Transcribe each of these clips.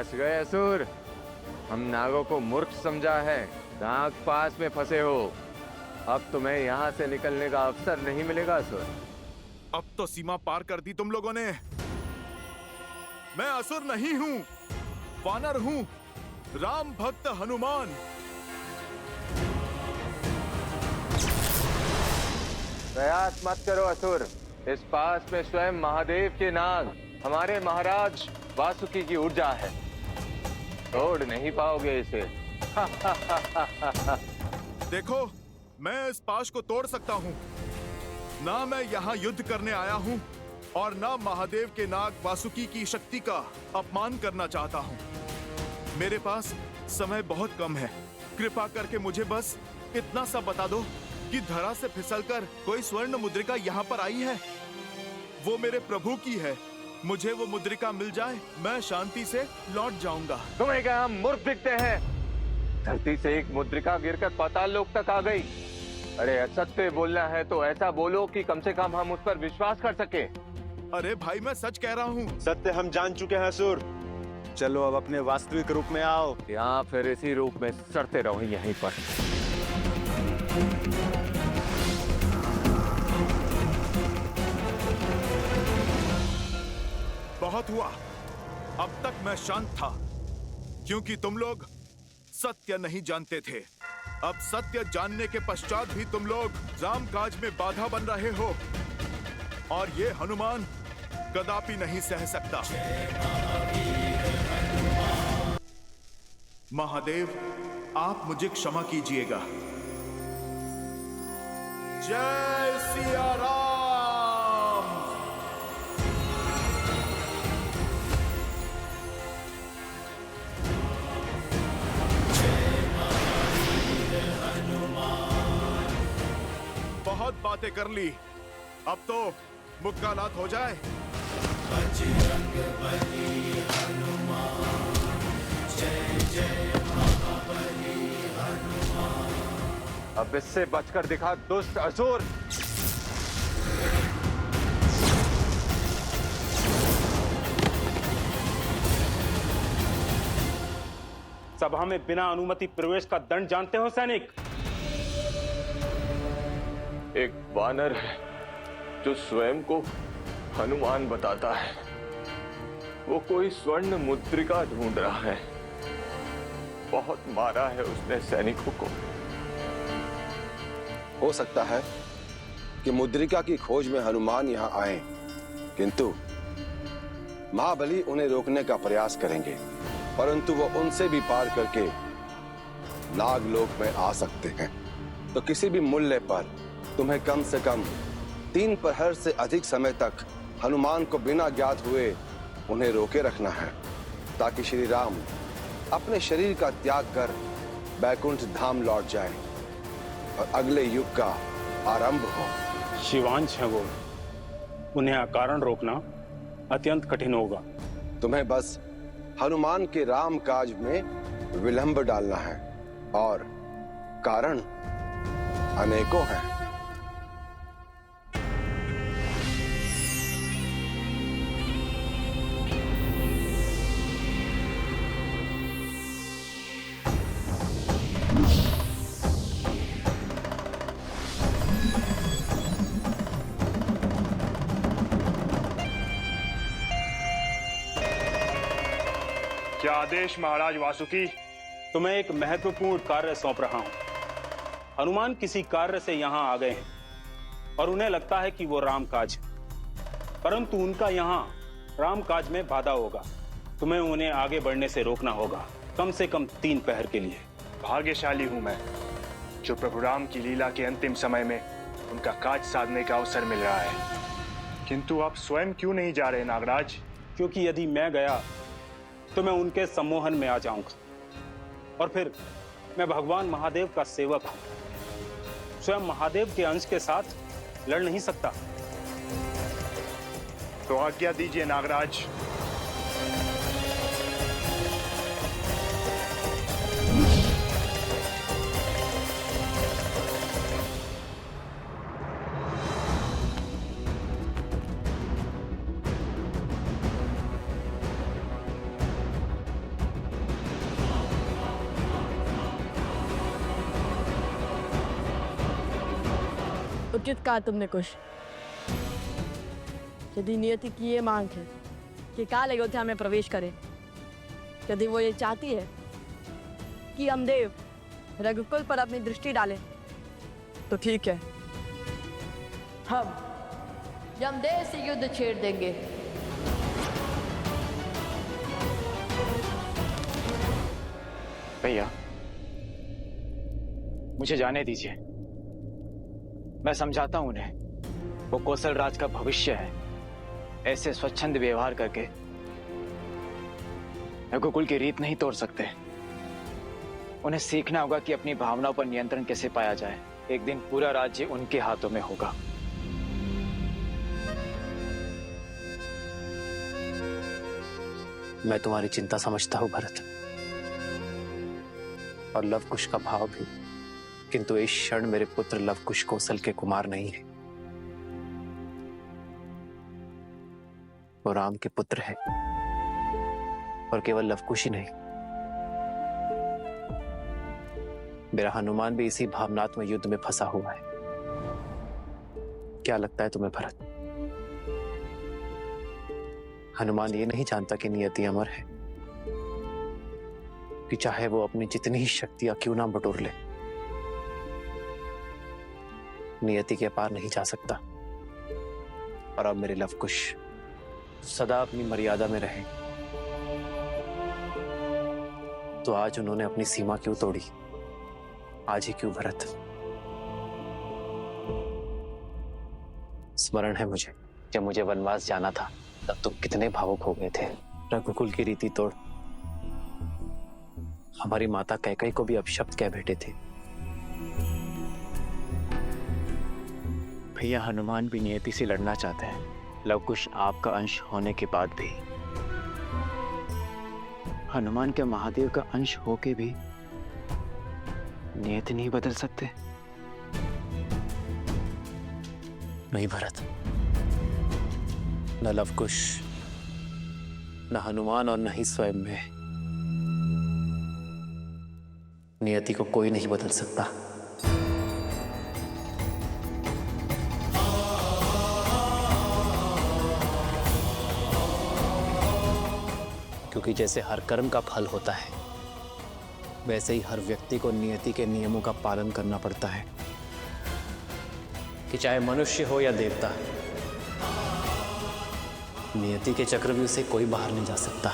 फंस गए असुर। हम नागों को मूर्ख समझा है, नाग पास में फंसे हो। अब तुम्हें यहाँ से निकलने का अवसर नहीं मिलेगा असुर। अब तो सीमा पार कर दी तुम लोगों ने। मैं असुर नहीं हूं, वानर हूं, राम भक्त हनुमान। प्रयास मत करो असुर। इस पास में स्वयं महादेव के नाग, हमारे महाराज वासुकी की ऊर्जा है। तोड़ नहीं पाओगे इसे। देखो, मैं इस पाश को तोड़ सकता हूं। ना मैं यहाँ युद्ध करने आया हूं और ना महादेव के नाग वासुकी की शक्ति का अपमान करना चाहता हूं। मेरे पास समय बहुत कम है। कृपा करके मुझे बस इतना सा बता दो कि धरा से फिसलकर कोई स्वर्ण मुद्रिका यहाँ पर आई है। वो मेरे प्रभु की है। मुझे वो मुद्रिका मिल जाए, मैं शांति से लौट जाऊंगा। तुम्हें क्या हम मूर्ख दिखते हैं? धरती से एक मुद्रिका गिरकर पाताल लोक तक आ गई। अरे असत्य बोलना है तो ऐसा बोलो कि कम से कम हम उस पर विश्वास कर सके। अरे भाई, मैं सच कह रहा हूँ। सत्य हम जान चुके हैं असुर। चलो अब अपने वास्तविक रूप में आओ, या फिर इसी रूप में सड़ते रहो यहीं पर। बहुत हुआ। अब तक मैं शांत था क्योंकि तुम लोग सत्य नहीं जानते थे। अब सत्य जानने के पश्चात भी तुम लोग राम काज में बाधा बन रहे हो और ये हनुमान कदापि नहीं सह सकता। महादेव, आप मुझे क्षमा कीजिएगा। जय सिया राम। बहुत बातें कर ली, अब तो मुक्कालात हो जाए। बजरंग बली हनुमान, जय जय महाबली हनुमान। अब इससे बचकर दिखा दुष्ट असुर। सभा में बिना अनुमति प्रवेश का दंड जानते हो सैनिक? एक वानर है जो स्वयं को हनुमान बताता है। वो कोई स्वर्ण मुद्रिका ढूंढ रहा है। बहुत मारा है उसने सैनिकों को। हो सकता है कि मुद्रिका की खोज में हनुमान यहाँ आए, किंतु महाबली उन्हें रोकने का प्रयास करेंगे, परंतु वो उनसे भी पार करके नागलोक में आ सकते हैं। तो किसी भी मूल्य पर तुम्हें कम से कम 3 प्रहर से अधिक समय तक हनुमान को बिना ज्ञात हुए उन्हें रोके रखना है, ताकि श्री राम अपने शरीर का त्याग कर बैकुंठ धाम लौट जाएं और अगले युग का आरंभ हो। शिवांश है वो, उन्हें अकारण रोकना अत्यंत कठिन होगा। तुम्हें बस हनुमान के राम काज में विलंब डालना है और कारण अनेकों हैं। क्या आदेश महाराज वासुकी? तुम्हें एक महत्वपूर्ण कार्य सौंप रहा हूं। हनुमान किसी कार्य से यहां आ गए हैं और उन्हें लगता है कि वो रामकाज, परंतु उनका यहां रामकाज में बाधा होगा। तुम्हें उन्हें आगे बढ़ने से रोकना होगा, कम से कम 3 पहर के लिए। भाग्यशाली हूं मैं जो प्रभु राम की लीला के अंतिम समय में उनका काज साधने का अवसर मिल रहा है। किंतु आप स्वयं क्यों नहीं जा रहे नागराज? क्योंकि यदि मैं गया तो मैं उनके सम्मोहन में आ जाऊंगा और फिर मैं भगवान महादेव का सेवक हूं। स्वयं महादेव के अंश के साथ लड़ नहीं सकता। तो आज्ञा दीजिए नागराज। उचित कहा तुमने कुश। यदि नियति की ये मांग है कि काल अयोध्या में प्रवेश करे, यदि वो ये चाहती है कि यमदेव रघुकुल पर अपनी दृष्टि डालें, तो ठीक है, हम यमदेव से युद्ध छेड़ देंगे। भैया, मुझे जाने दीजिए, मैं समझाता हूं उन्हें। वो कौशल राज का भविष्य है। ऐसे स्वच्छंद व्यवहार करके रघुकुल की रीत नहीं तोड़ सकते। उन्हें सीखना होगा कि अपनी भावनाओं पर नियंत्रण कैसे पाया जाए। एक दिन पूरा राज्य उनके हाथों में होगा। मैं तुम्हारी चिंता समझता हूं भरत, और लवकुश का भाव भी, किंतु इस क्षण मेरे पुत्र लवकुश कौशल के कुमार नहीं है। वो राम के पुत्र है, और केवल लवकुश ही नहीं, मेरा हनुमान भी इसी भावनात्मक युद्ध में फंसा हुआ है। क्या लगता है तुम्हें भरत? हनुमान ये नहीं जानता कि नियति अमर है, कि चाहे वो अपनी जितनी ही शक्तियां क्यों ना बटोर ले, नियति के पार नहीं जा सकता। और अब मेरे लवकुश सदा अपनी मर्यादा में रहे, तो आज उन्होंने अपनी सीमा क्यों तोड़ी? आज ही क्यों भरत? स्मरण है मुझे, जब मुझे वनवास जाना था तब तुम कितने भावुक हो गए थे। रघुकुल की रीति तोड़ हमारी माता कैकेयी को भी अपशब्द कह बैठे थे। भैया, हनुमान भी नियति से लड़ना चाहते हैं। लवकुश आपका अंश होने के बाद भी, हनुमान के महादेव का अंश होके भी नियति नहीं बदल सकते। नहीं भरत, न लवकुश, न हनुमान और न ही स्वयं में नियति को कोई नहीं बदल सकता। क्योंकि जैसे हर कर्म का फल होता है, वैसे ही हर व्यक्ति को नियति के नियमों का पालन करना पड़ता है, कि चाहे मनुष्य हो या देवता, नियति के चक्रव्यूह से कोई बाहर नहीं जा सकता।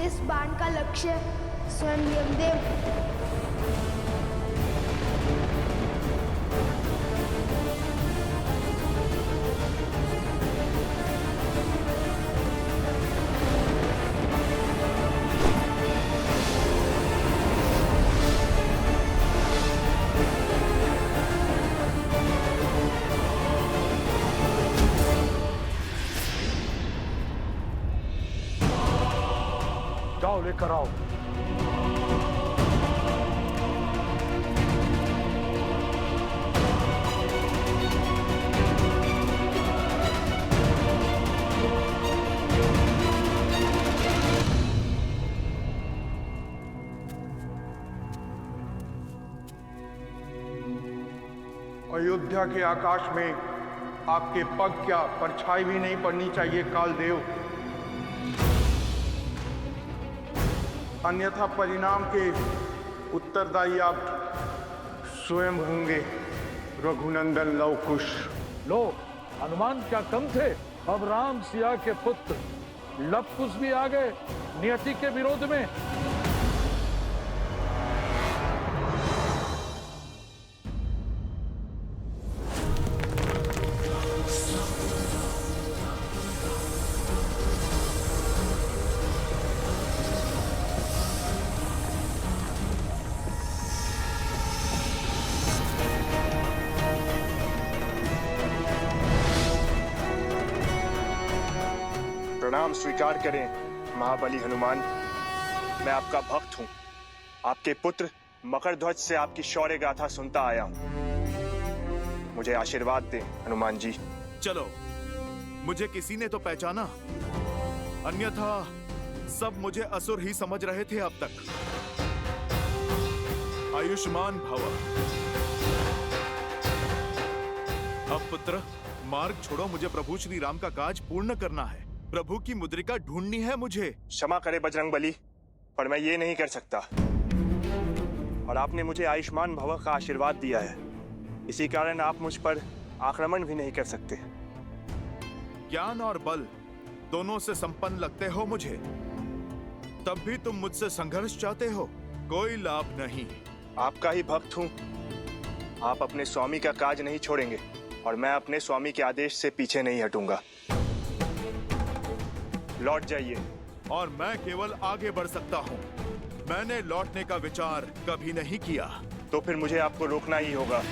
इस बाण का लक्ष्य स्वयं यमदेव। जाओ लेकर आओ। अयोध्या के आकाश में आपके पग क्या परछाई भी नहीं पड़नी चाहिए कालदेव, अन्यथा परिणाम के उत्तरदायी आप स्वयं होंगे रघुनंदन लवकुश। लो, हनुमान क्या कम थे? अब राम सिया के पुत्र लवकुश भी आ गए नियति के विरोध में। प्रणाम स्वीकार करें महाबली हनुमान। मैं आपका भक्त हूं। आपके पुत्र मकरध्वज से आपकी शौर्य गाथा सुनता आया हूं। मुझे आशीर्वाद दें हनुमान जी। चलो, मुझे किसी ने तो पहचाना, अन्यथा सब मुझे असुर ही समझ रहे थे अब तक। आयुष्मान भव। अब पुत्र, मार्ग छोड़ो, मुझे प्रभु श्री राम का काज पूर्ण करना है। प्रभु की मुद्रिका ढूंढनी है मुझे। क्षमा करे बजरंगबली, पर मैं ये नहीं कर सकता। और आपने मुझे आयुष्मान भव का आशीर्वाद दिया है, इसी कारण आप मुझ पर आक्रमण भी नहीं कर सकते। ज्ञान और बल दोनों से संपन्न लगते हो मुझे, तब भी तुम मुझसे संघर्ष चाहते हो। कोई लाभ नहीं। आपका ही भक्त हूँ। आप अपने स्वामी का काज नहीं छोड़ेंगे और मैं अपने स्वामी के आदेश से पीछे नहीं हटूंगा। लौट जाइए। और मैं केवल आगे बढ़ सकता हूँ, मैंने लौटने का विचार कभी नहीं किया। तो फिर मुझे आपको रोकना ही होगा।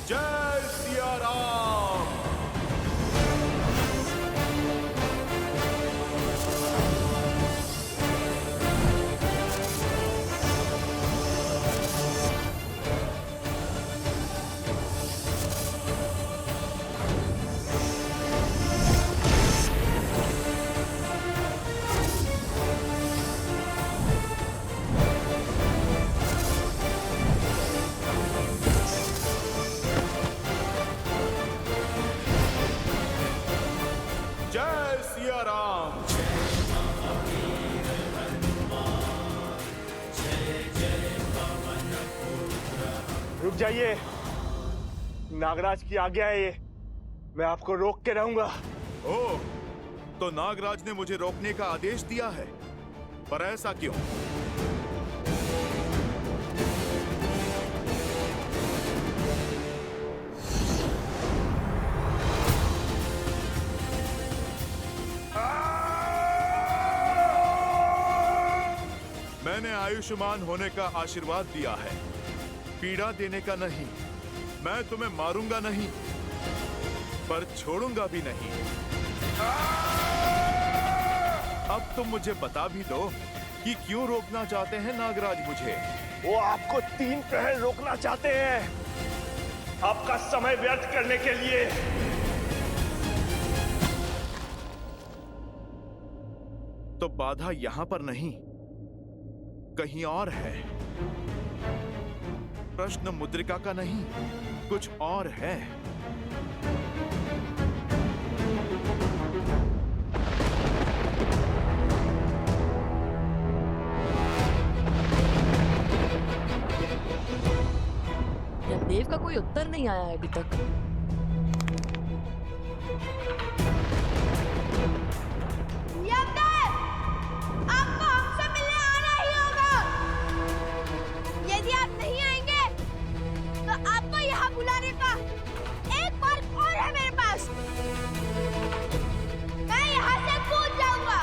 जय सिया राम। जय सिया राम। रुक जाइए, नागराज की आज्ञा है ये। मैं आपको रोक के रहूंगा। ओह, तो नागराज ने मुझे रोकने का आदेश दिया है, पर ऐसा क्यों? मैंने आयुष्मान होने का आशीर्वाद दिया है, पीड़ा देने का नहीं। मैं तुम्हें मारूंगा नहीं, पर छोड़ूंगा भी नहीं। अब तुम मुझे बता भी दो कि क्यों रोकना चाहते हैं नागराज मुझे? वो आपको 3 प्रहर रोकना चाहते हैं, आपका समय व्यर्थ करने के लिए। तो बाधा यहां पर नहीं, कहीं और है। प्रश्न मुद्रिका का नहीं, कुछ और है। देव का कोई उत्तर नहीं आया है अभी तक। यमदेव, आपको हमसे मिलने आना ही होगा। यदि आप नहीं आएंगे तो आपको यहाँ बुलाने का एक मार्ग और है मेरे पास। मैं यहाँ से कूद जाऊंगा।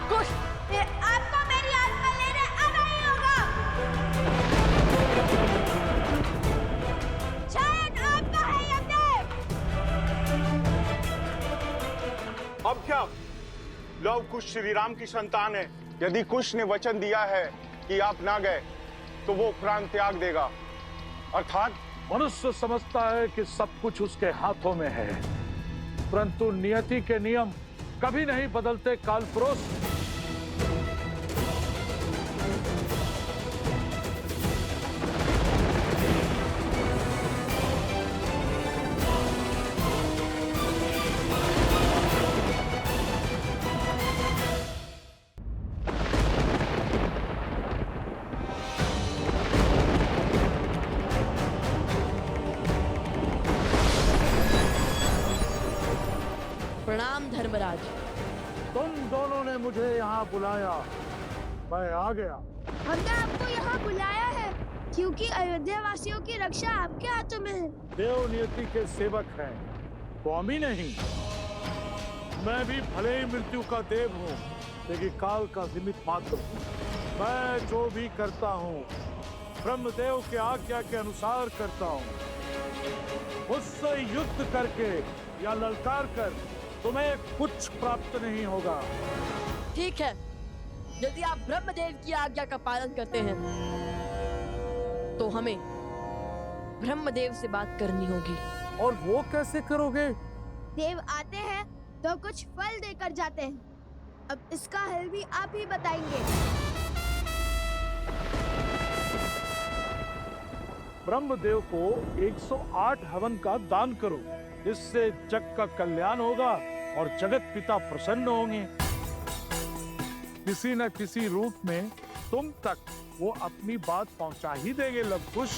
कुछ फिर आपको मेरी आत्मा लेने आना ही होगा। शायद आपका है यमदेव। अब क्या? लव कुश श्री राम की संतान है। यदि कुश ने वचन दिया है कि आप ना गए तो वो प्राण त्याग देगा। अर्थात मनुष्य समझता है कि सब कुछ उसके हाथों में है, परंतु नियति के नियम कभी नहीं बदलते कालपुरुष। प्रणाम धर्मराज। तुम दोनों ने मुझे यहाँ बुलाया, मैं आ गया। हमने आपको यहाँ बुलाया है क्योंकि अयोध्या वासियों की रक्षा आपके हाथों में है। देव नियति के सेवक हैं, स्वामी नहीं। मैं भी भले ही मृत्यु का देव हूँ, लेकिन काल का निमित्त मात्र हूँ। मैं जो भी करता हूँ ब्रह्मदेव के आज्ञा के अनुसार करता हूँ। मुझसे युद्ध करके या ललकार कर तुम्हें कुछ प्राप्त नहीं होगा। ठीक है, यदि आप ब्रह्मदेव की आज्ञा का पालन करते हैं तो हमें ब्रह्मदेव से बात करनी होगी। और वो कैसे करोगे? देव आते हैं तो कुछ फल देकर जाते हैं। अब इसका हल भी आप ही बताएंगे। ब्रह्मदेव को 108 हवन का दान करो, इससे जग का कल्याण होगा और जगत पिता प्रसन्न होंगे। किसी न किसी रूप में तुम तक वो अपनी बात पहुंचा ही देंगे लवकुश।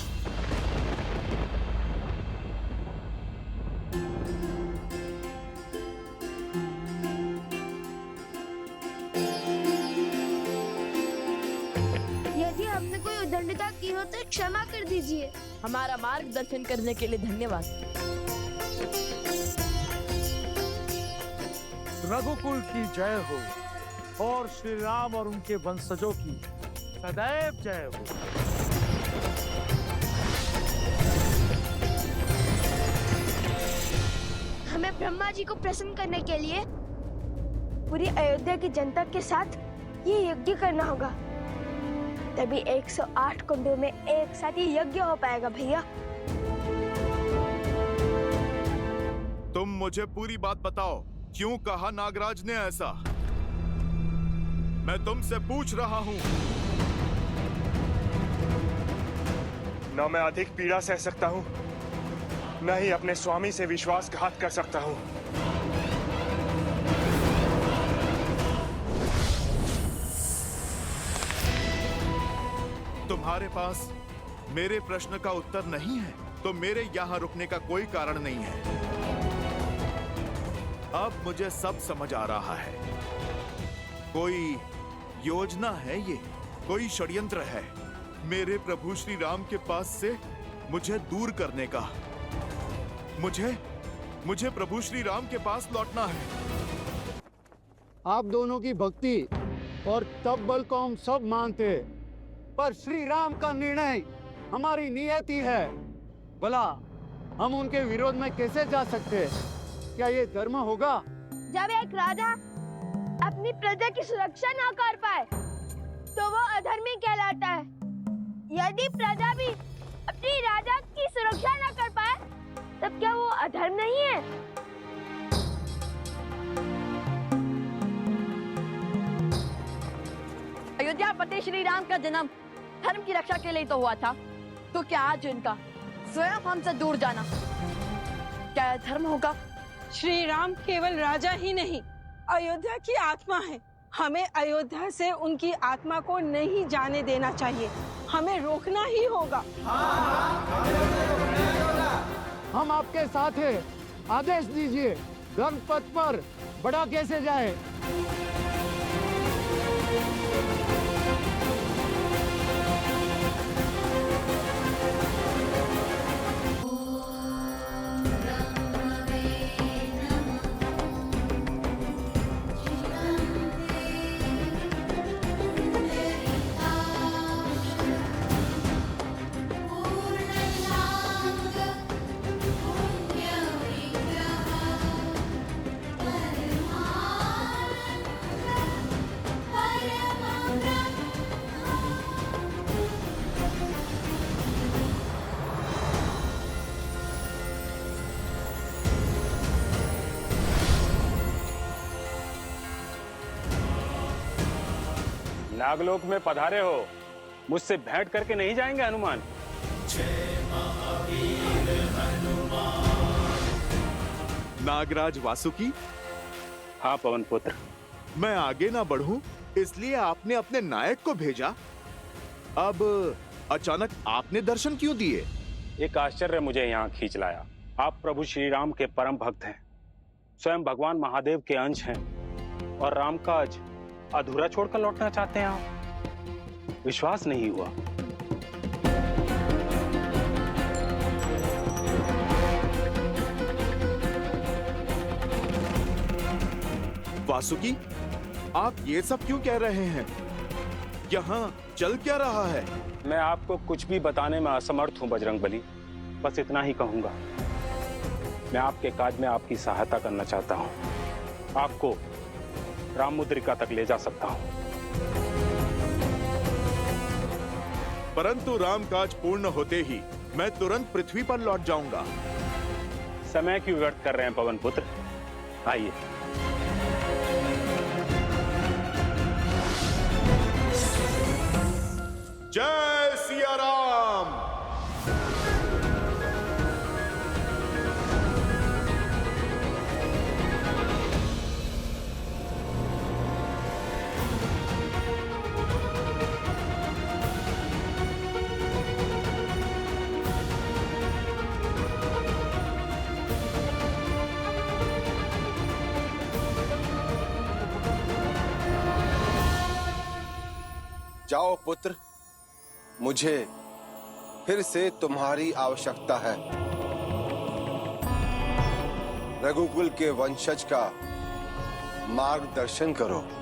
यदि हमने कोई उद्दंडता की हो तो क्षमा कर दीजिए। हमारा मार्गदर्शन करने के लिए धन्यवाद। रघुकुल की जय हो और श्री राम और उनके वंशजों की सदैव जय हो। हमें ब्रह्मा जी को प्रसन्न करने के लिए पूरी अयोध्या की जनता के साथ ये यज्ञ करना होगा, तभी 108 कुंडों में एक साथ ही यज्ञ हो पाएगा। भैया तुम मुझे पूरी बात बताओ, क्यों कहा नागराज ने ऐसा? मैं तुमसे पूछ रहा हूं। न मैं अधिक पीड़ा सह सकता हूं, न ही अपने स्वामी से विश्वासघात कर सकता हूं। तुम्हारे पास मेरे प्रश्न का उत्तर नहीं है तो मेरे यहाँ रुकने का कोई कारण नहीं है। अब मुझे सब समझ आ रहा है। कोई योजना है, ये कोई षड्यंत्र है मेरे प्रभु श्री राम के पास से मुझे दूर करने का। मुझे प्रभु श्री राम के पास लौटना है। आप दोनों की भक्ति और तप बल को हम सब मानते हैं, पर श्री राम का निर्णय हमारी नियति है। भला हम उनके विरोध में कैसे जा सकते हैं? क्या ये धर्म होगा? जब एक राजा अपनी प्रजा की सुरक्षा ना कर पाए तो वो अधर्मी कहलाता है। यदि प्रजा भी अपनी राजा की सुरक्षा ना कर पाए तब क्या वो अधर्म नहीं है? अयोध्यापति श्री राम का जन्म धर्म की रक्षा के लिए तो हुआ था, तो क्या आज इनका स्वयं हमसे दूर जाना क्या धर्म होगा? श्री राम केवल राजा ही नहीं, अयोध्या की आत्मा है। हमें अयोध्या से उनकी आत्मा को नहीं जाने देना चाहिए, हमें रोकना ही होगा। हम आपके साथ हैं, आदेश दीजिए, धर्म पथ पर बढ़ा कैसे जाए? नागलोक में पधारे हो, मुझसे भेंट करके नहीं जाएंगे हनुमान? नागराज वासुकी। हाँ पवन पुत्र। मैं आगे ना बढ़ूं इसलिए आपने अपने नायक को भेजा। अब अचानक आपने दर्शन क्यों दिए? एक आश्चर्य मुझे यहाँ खींच लाया। आप प्रभु श्री राम के परम भक्त हैं, स्वयं भगवान महादेव के अंश हैं और राम काज अधूरा छोड़कर लौटना चाहते हैं आप। विश्वास नहीं हुआ। वासुकी, आप ये सब क्यों कह रहे हैं? यहाँ चल क्या रहा है? मैं आपको कुछ भी बताने में असमर्थ हूँ बजरंगबली। बस इतना ही कहूंगा, मैं आपके काज में आपकी सहायता करना चाहता हूँ। आपको राम मुद्रिका तक ले जा सकता हूं। परंतु रामकाज पूर्ण होते ही मैं तुरंत पृथ्वी पर लौट जाऊंगा। समय क्यों व्यर्थ कर रहे हैं पवन पुत्र, आइए। जय सिया राम। जाओ पुत्र, मुझे फिर से तुम्हारी आवश्यकता है। रघुकुल के वंशज का मार्गदर्शन करो।